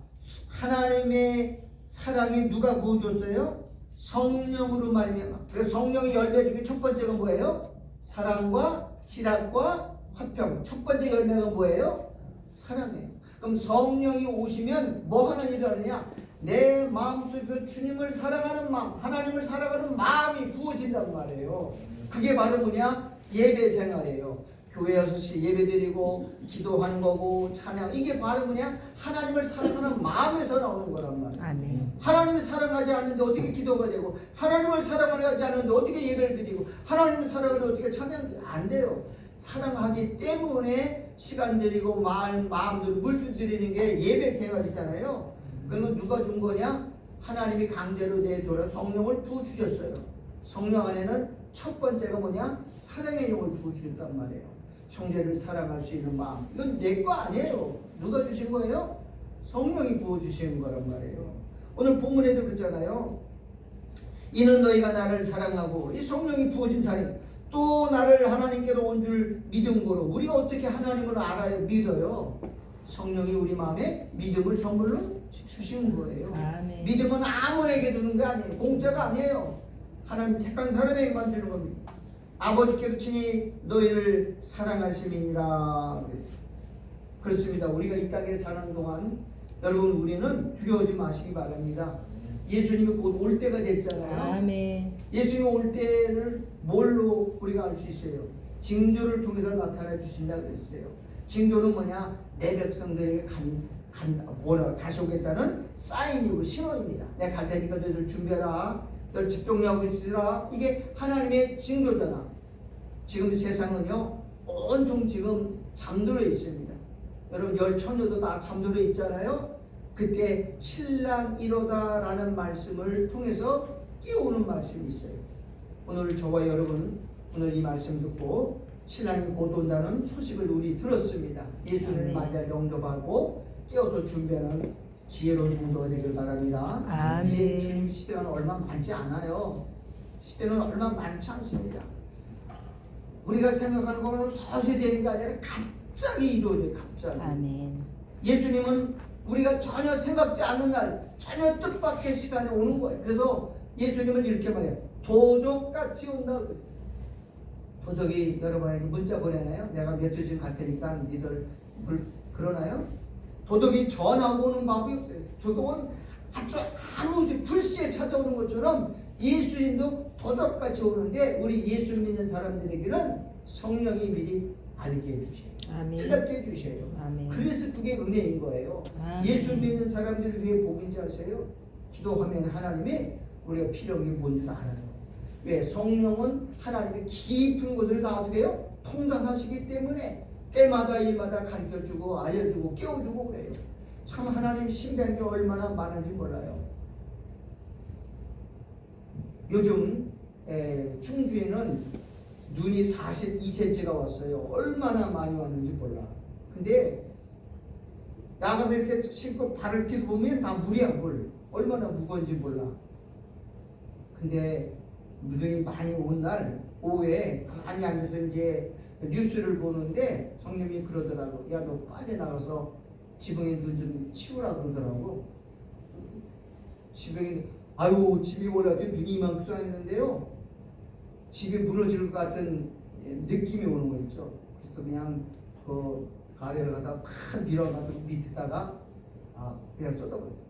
하나님의 사랑이 누가 부어줬어요? 성령으로 말미암아. 그래서 성령의 열매 중에 첫 번째가 뭐예요? 사랑과 희락과 화평. 첫 번째 열매가 뭐예요? 사랑이에요. 그럼 성령이 오시면 뭐 하는 일을 하느냐? 내 마음속에 그 주님을 사랑하는 마음, 하나님을 사랑하는 마음이 부어진단 말이에요. 그게 바로 뭐냐? 예배 생활이에요. 교회 6시 예배 드리고 기도하는 거고 찬양, 이게 바로 뭐냐? 하나님을 사랑하는 마음에서 나오는 거란 말이에요. 아멘. 하나님을 사랑하지 않는데 어떻게 기도가 되고, 하나님을 사랑하지 않는데 어떻게 예배를 드리고, 하나님을 사랑하는데 어떻게 찬양이 안 돼요. 사랑하기 때문에 시간 드리고 마음대로 물질 드리는 게 예배 생활이잖아요. 그러면 누가 준 거냐? 하나님이 강제로 내도록 성령을 부어주셨어요. 성령 안에는 첫 번째가 뭐냐? 사랑의 영을 부어주셨단 말이에요. 형제를 사랑할 수 있는 마음. 이건 내 거 아니에요. 누가 주신 거예요? 성령이 부어주시는 거란 말이에요. 오늘 본문에도 그랬잖아요. 이는 너희가 나를 사랑하고, 이 성령이 부어진 사랑, 또 나를 하나님께로 온 줄 믿은 거로. 우리가 어떻게 하나님을 알아요? 믿어요. 성령이 우리 마음에 믿음을 선물로 주신 거예요. 아멘. 믿음은 아무에게 주는 게 아니에요. 공짜가 아니에요. 하나님 택한 사람에게만 주는 겁니다. 아버지께서 친히 너희를 사랑하심이니라. 그렇습니다. 우리가 이 땅에 사는 동안 여러분 우리는 두려워하지 마시기 바랍니다. 예수님이 곧 올 때가 됐잖아요. 아멘. 예수님이 올 때를 뭘로 우리가 알 수 있어요? 징조를 통해서 나타내 주신다 그랬어요. 징조는 뭐냐? 내 백성들에게 다시 오겠다는 사인이고 신호입니다. 내가 갈 테니까 너희들 준비해라. 널 집중하고 있으라. 이게 하나님의 징조잖아. 지금 세상은요 온통 지금 잠들어 있습니다. 여러분 열 처녀도 다 잠들어 있잖아요. 그때 신랑 이로다 라는 말씀을 통해서 깨우는 말씀이 있어요. 오늘 저와 여러분 오늘 이 말씀 듣고 신랑이 곧 온다는 소식을 우리 들었습니다. 예수를 맞이할 영접하고 깨어서 준비하는 지혜로운 성도가 되길 바랍니다. 아멘. 지금 시대가 얼마 많지 않아요. 시대는 얼마 많지 않습니다. 우리가 생각하는 거는 서서히 되는 게 아니라 갑자기 이루어져요. 갑자기. 아멘. 예수님은 우리가 전혀 생각지 않는 날, 전혀 뜻밖의 시간에 오는 거예요. 그래서 예수님은 이렇게 말해요. 도적같이 온다고 그랬어요. 도적이 여러분에게 문자 보내나요? 내가 며칠 지금 갈 테니까 니들 그러나요? 도덕이 전하고 오는 방법이 없어요. 도덕은 아무 불시에 찾아오는 것처럼 예수님도 도적같이 오는데 우리 예수 믿는 사람들에게는 성령이 미리 알게 해주셔요. 아멘. 깨닫게 해주셔요. 아멘. 그래서 그게 은혜인 거예요. 아멘. 예수 믿는 사람들을 위해 복인지 아세요? 기도하면 하나님이 우리가 필요한 게 뭔지 알아요. 왜? 성령은 하나님의 깊은 것을 다 어떻게 해요? 통달하시기 때문에 때마다 일마다 가르쳐주고 알려주고 깨워주고 그래요. 참 하나님 신비한 게 얼마나 많은지 몰라요. 요즘 충주에는 눈이 42cm가 왔어요. 얼마나 많이 왔는지 몰라. 근데 나가서 이렇게 신고 발을 끼고 보면 다 물이야 물. 얼마나 무거운지 몰라. 근데 눈이 많이 온 날 오후에 가만히 앉아서 이제 뉴스를 보는데 성령이 그러더라고. 야, 너 빠져나가서 지붕에 눈 좀 치우라 그러더라고. 지붕에 아유 집이 올라왔더니 눈이 이만큼 쌓였는데요. 집이 무너질 것 같은 느낌이 오는 거 있죠. 그래서 그냥 그 가래를 갖다가 팍 밀어가지고 밑에다가 그냥 쏟아버렸어요.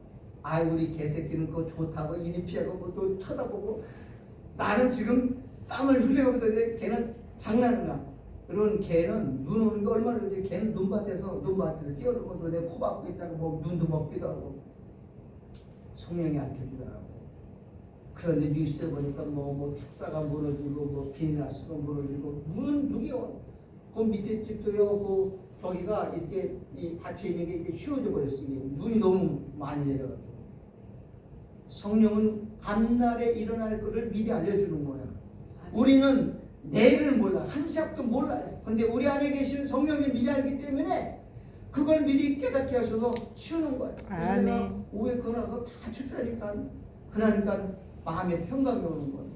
우리 개새끼는 그거 좋다고 이니 피하고 뭐 또 쳐다보고 나는 지금 땀을 흘려보는데 걔는 장난인가? 그런 걔는 눈 오는 게 얼마나 좋지. 걔는 눈밭에서 뛰어오르고 내 코 박고 있다고 뭐 눈도 먹기도 하고 성령이 알려주더라고. 그런데 뉴스에 보니까 뭐 축사가 무너지고 뭐 비닐하우스가 무너지고 눈이 그 밑에 집도요. 그 저기가 이렇게 이 닫혀 있는 게 이렇게 휘어져 버렸어요. 눈이 너무 많이 내려가지고. 성령은 앞날에 일어날 것을 미리 알려주는 거야. 우리는 내일을 몰라. 한 시 앞도 몰라요. 근데 우리 안에 계신 성령이 미리 알기 때문에 그걸 미리 깨닫게 하셔서 치우는 거예요. 아멘. 오후에 걸어서 다 쳤다니까. 그러니까 마음의 평강이 오는 거예요.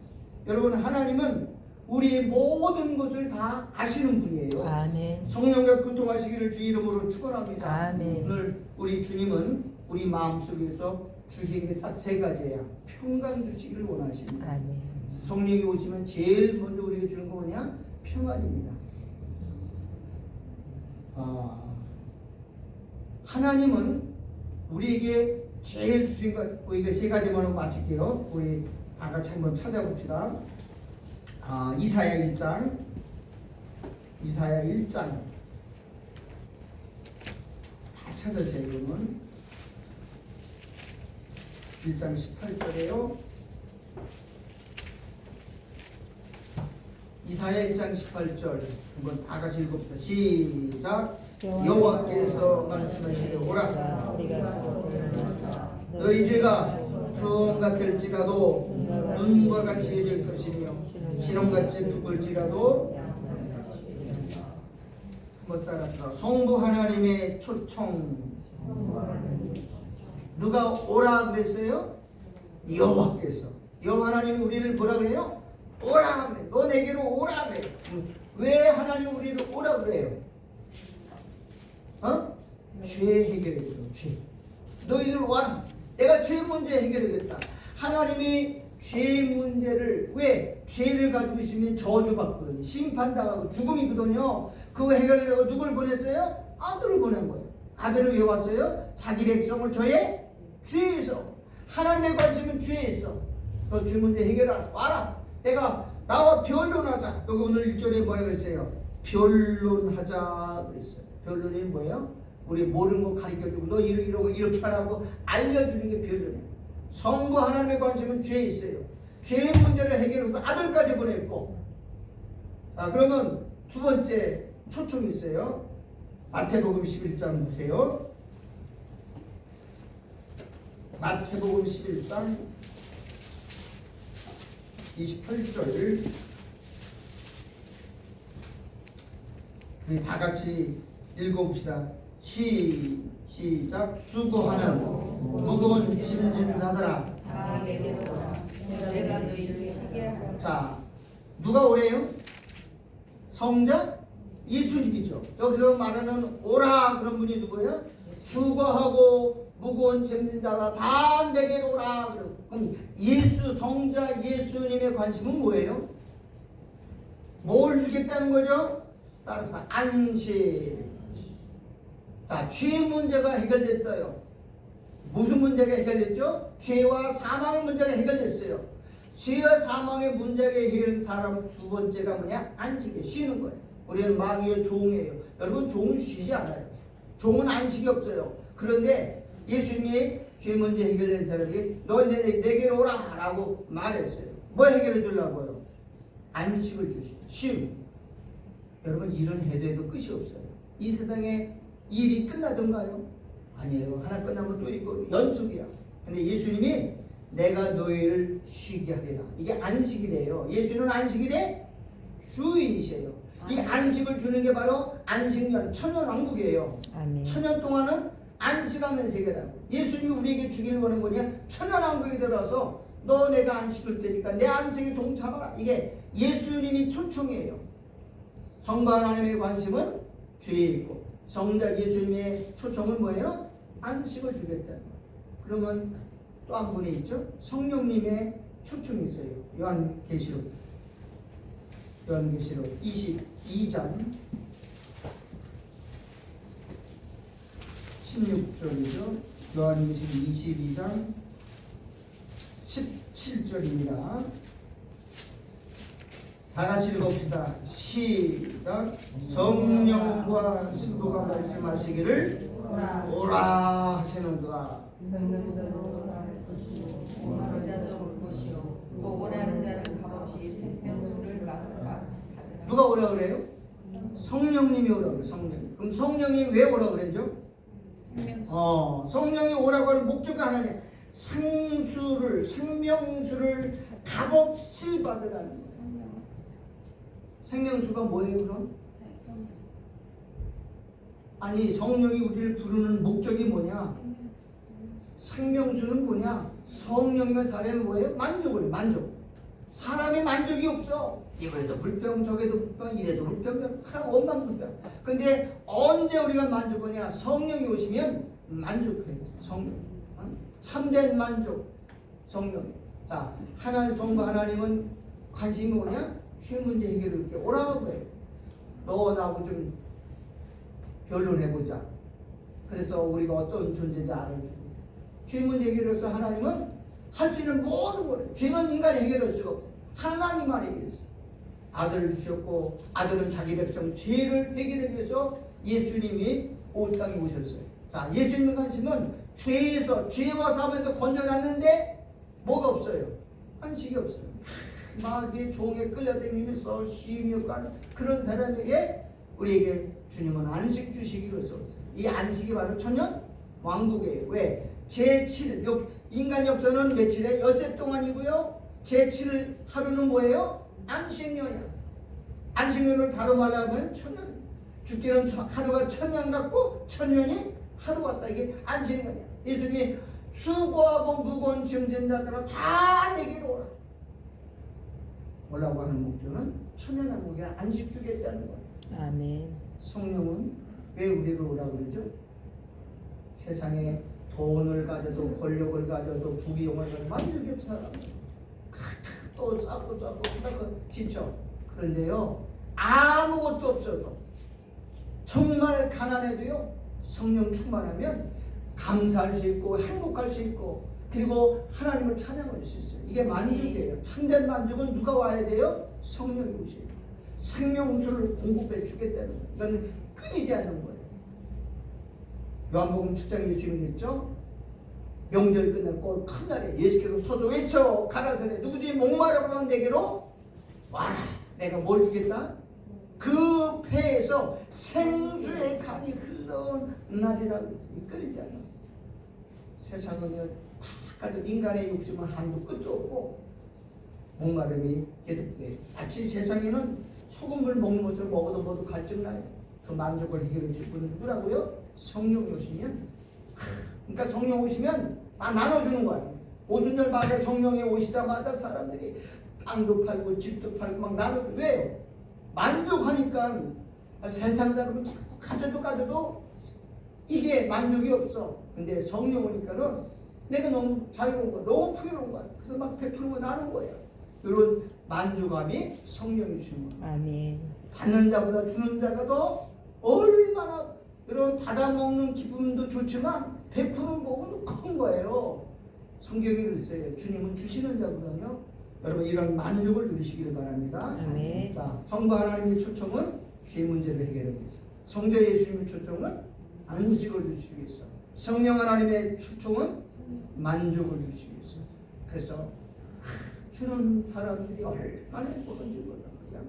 여러분 하나님은 우리의 모든 것을 다 아시는 분이에요. 아멘. 성령과 교통하시기를 주 이름으로 축원합니다. 아멘. 오늘 우리 주님은 우리 마음속에서 주시는 게 딱 세 가지예요. 평강 주시기를 원하십니다. 아멘. 성령이 오시면 제일 먼저 우리에게 주는 거 뭐냐? 평안입니다. 하나님은 우리에게 제일 주신 것, 우리가 세 가지만 하고 마칠게요. 우리 다 같이 한번 찾아봅시다. 이사야 1장 다 찾으세요. 그러면 1장 18절에요. 이사야 1장 18절 한번 다 같이 읽읍시다. 시작. 여호와께서 말씀하시되 오라. 너희 죄가 주홍 같을지라도 눈과 같이 해질 것이며 진홍같이 붉을지라도 한번 따라서 성부 하나님의 초청. 누가 오라 그랬어요? 여호와께서. 여호와 하나님이 우리를 뭐라 그래요? 오라 그래. 너 내게로 오라 그래. 왜 하나님이 우리를 오라 그래요? 죄 해결해줘. 죄. 너희들 와라. 내가 죄 문제 해결하겠다. 하나님이 죄 문제를, 왜? 죄를 가지고 있으면 저주받거든요. 심판당하고 죽음이거든요. 그거 해결하려고 누굴 보냈어요? 아들을 보낸 거예요. 아들을 왜 왔어요? 자기 백성을 저의 죄에서. 하나님의 관심은 죄에 있어. 너 죄 문제 해결하라. 와라. 내가 나와 변론하자. 여기 오늘 1절에 뭐라고 했어요? 변론하자 그랬어요. 변론이 뭐예요? 우리 모르는 거 가르쳐주고 너 이러고 이렇게 하라고 알려주는 게 변론이에요. 성부 하나님의 관심은 죄에 있어요. 죄의 문제를 해결해서 아들까지 보냈고. 자, 그러면 두 번째 초청이 있어요. 마태복음 11장 보세요. 마태복음 11장 28절 우리 다 같이 읽어봅시다. 시작. 수고하는 무거운 짐진 자들아. 자, 누가 오래요? 성자? 예수님이죠. 여기서 말하는 오라 그런 분이 누구예요? 수고하고 무거운 짐진 자가 다 내게로 오라. 그럼 예수 성자 예수님의 관심은 뭐예요? 뭘 주겠다는 거죠? 따라서 안식. 자, 죄 문제가 해결됐어요. 무슨 문제가 해결됐죠? 죄와 사망의 문제가 해결됐어요. 죄와 사망의 문제가 해결된 사람 두 번째가 뭐냐? 안식이에요. 쉬는 거예요. 우리는 마귀의 종이에요. 여러분 종은 쉬지 않아요. 종은 안식이 없어요. 그런데 예수님이 죄 문제 해결된 사람이 너 내게로 오라 라고 말했어요. 뭐 해결해 주려고요? 안식을 주시고 쉼. 여러분 일은 해도 끝이 없어요. 이 세상에 일이 끝나던가요? 아니에요. 하나 끝나면 또 있고 연속이야. 근데 예수님이 내가 너희를 쉬게 하리라. 이게 안식이래요. 예수는 안식일의 주인이세요. 이 안식을 주는 게 바로 안식년, 천년왕국이에요. 아멘. 천년 동안은 안식하면서 해결하고 예수님이 우리에게 주기를 원하는 거냐? 천년왕국에 들어서 너 내가 안식을 때니까 내 안식에 동참하라. 이게 예수님이 초청이에요. 성부 하나님의 관심은 죄에 있고 성자 예수님의 초청은 뭐예요? 안식을 주겠다는 거예요. 그러면 또 한 분이 있죠. 성령님의 초청이 있어요. 요한계시록 22장 16절이죠. 요한계시록 22장 17절입니다. 다 같이 읽읍시다. 시작. 성령과 신부가 말씀하시기를 오라 하시는도다. 누가 오라 그래요? 성령님이 오라 그래요. 성령. 그럼 성령이 왜 오라 그래죠? 성령이 오라고 하는 목적이 하나냐? 생명수를 값없이 받으라는 거예요. 생명수가 뭐예요 그럼? 아니 성령이 우리를 부르는 목적이 뭐냐? 생명수는 뭐냐? 성령이면 사람이 뭐예요? 만족. 사람의 만족이 없어. 이거에도 불평 저게도 불평 이래도 불평 하나 원만 불평. 근데 언제 우리가 만족하냐? 성령이 오시면 만족해요. 성령. 참된 만족. 성령. 자, 하나님 성부 하나님은 관심이 뭐냐? 죄 문제 해결을 이렇게 오라고 해요. 너 나하고 좀 변론해보자. 그래서 우리가 어떤 존재인지 알아주고 죄 문제 해결해서 하나님은 할 수 있는 모든 거를 죄는 인간이 해결할 수가 없어요. 하나님만 해결했어요. 아들을 주셨고 아들은 자기 백성 죄를 해결하기 위해서 예수님이 온 땅에 오셨어요. 자, 예수님의 관심은 죄에서 죄와 사함에서 건져놨는데 뭐가 없어요? 안식이 없어요. 마귀의 종에 끌려다니면서 쉼이 없고 그런 사람에게 우리에게 주님은 안식 주시기로 했어요. 이 안식이 바로 천년 왕국이에요. 왜? 제7 인간 역사는 며칠에? 엿새 동안이고요. 제7 하루는 뭐예요? 안식년이야. 안식년을 다루 말하면 천년. 죽기는 하루가 천년 같고 천년이 하루 같다. 이게 안식년이야. 예수님이 수고하고 무거운 짐진 자들아 다 내게로 오라. 오라고 하는 목적은 천년왕국에 안식 주겠다는 거예요. 아멘. 성령은 왜 우리를 오라고 그러죠? 세상에 돈을 가져도 권력을 가져도 부귀영화를 가져도 만족이 없는 사람 또 쌓고 지쳐. 그런데요 아무것도 없어도 정말 가난해도요 성령 충만하면 감사할 수 있고 행복할 수 있고 그리고 하나님을 찬양할 수 있어요. 이게 만족이에요. 참된 만족은 누가 와야 돼요? 성령이 오셔야 돼요. 생명수를 공급해 주겠다는 거예요. 이건 끊이지 않는 거예요. 요한복음 7장에 예수님이 했죠. 명절 끝날 꼭 큰 날에 예수께서 서서 외쳐 가라사대 누구든지 목마르면 내게로 와라. 내가 뭘 주겠다? 그 폐에서 생수의 강이 흘러온 날이라고 했어요. 끊이지 않는 거예요. 세상은요 다 가도 인간의 욕심은 한도 끝도 없고 목마름이 계속돼. 마치 세상에는 소금을 먹는 것처럼 먹어도 모두 갈증나요. 그 만족을 해결해 줄 분은 누구라고요? 성령이 오시면. 그러니까 성령 오시면 다 나눠주는 거예요. 오순절 말에 성령이 오시자마자 사람들이 땅도 팔고 집도 팔고 막 나눠. 왜요? 만족하니까. 세상 사람은 자꾸 가져도 이게 만족이 없어. 근데 성령 오니까는 내가 너무 자유로운 거야. 너무 풍요로운 거야. 그래서 막 베푸는 거 나누는 거예요. 이런 만족감이 성령이 주는 거예요. 아멘. 받는 자보다 주는 자가 더 얼마나 이런 받아먹는 기쁨도 좋지만 베푸는 복은 꼭 주신 거예요. 성경에 글쎄요. 주님은 주시는 자거든요. 여러분 이런 만족을 누리시기를 바랍니다. 아멘. 자, 성부 하나님의 초청은 죄 문제를 해결하기 위해서. 성자 예수님의 초청은 안식을 주시기 위해서. 성령 하나님의 초청은 만족을 주시기 위해서. 그래서 주는 사람들이 얼마나 행복한지 몰라. 그냥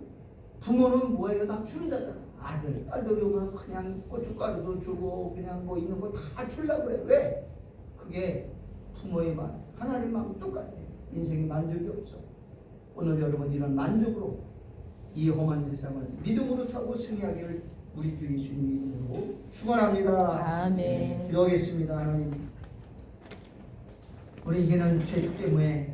부모는 뭐예요? 다 주는 자잖아. 아들, 딸들이 오면 그냥 고춧가루도 주고 그냥 뭐 있는 거 다 주려고 그래. 왜? 그게 부모의 마음, 하나님 마음 똑같아. 인생에 만족이 없어. 오늘 여러분 이런 만족으로 이 험한 세상을 믿음으로 사고 승리하기를 우리 주 예수님 이름으로 축원합니다. 아멘. 기도하겠습니다. 하나님, 우리에게는 죄 때문에